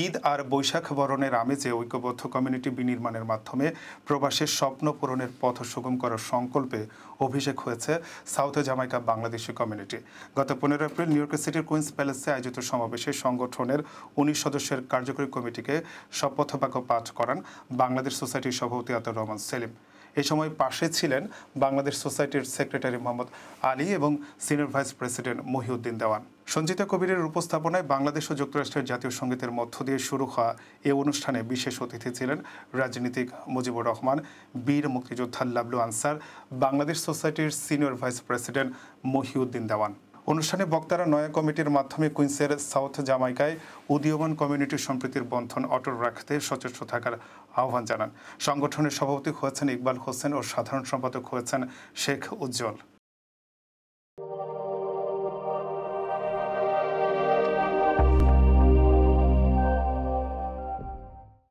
ঈদ আর বৈশাখ বরণের আমেজে ঐক্যবদ্ধ কমিউনিটি বিনির্মাণের মাধ্যমে প্রবাসের স্বপ্ন পূরণের পথ সুগম করার সংকল্পে অভিষেক হয়েছে সাউথ জামাইকা বাংলাদেশি কমিউনিটি। গত 15 এপ্রিল নিউ ইয়র্ক সিটির কুইন্স প্যালেসে আয়োজিত সমাবেশে সংগঠনের 19 সদস্যের কার্যকরী কমিটিকে শপথ বাক্য পাঠ করান বাংলাদেশ সোসাইটির সভাপতি আতাউর রহমান সেলিম। এই সময় পাশে ছিলেন বাংলাদেশ সোসাইটির সেক্রেটারি মোহাম্মদ আলী এবং সিনিয়র ভাইস প্রেসিডেন্ট মহিউদ্দিন দেওয়ান। সঞ্জিতা কবিরের উপস্থাপনায় বাংলাদেশ ও যুক্তরাষ্ট্রের জাতীয় সঙ্গীতের মধ্য দিয়ে শুরু হওয়া এ অনুষ্ঠানে বিশেষ অতিথি ছিলেন রাজনীতিক মুজিবুর রহমান, বীর মুক্তিযোদ্ধা লাবলু আনসার, বাংলাদেশ সোসাইটির সিনিয়র ভাইস প্রেসিডেন্ট মহিউদ্দিন দেওয়ান। অনুষ্ঠানে বক্তারা নয়া কমিটির মাধ্যমে কুইন্সের সাউথ জামাইকায় উদীয়মান কমিউনিটির সম্প্রীতির বন্ধন অটল রাখতে সচেষ্ট থাকার আহ্বান জানান। সংগঠনের সভাপতি হয়েছেন ইকবাল হোসেন ও সাধারণ সম্পাদক হয়েছেন শেখ উজ্জ্বল।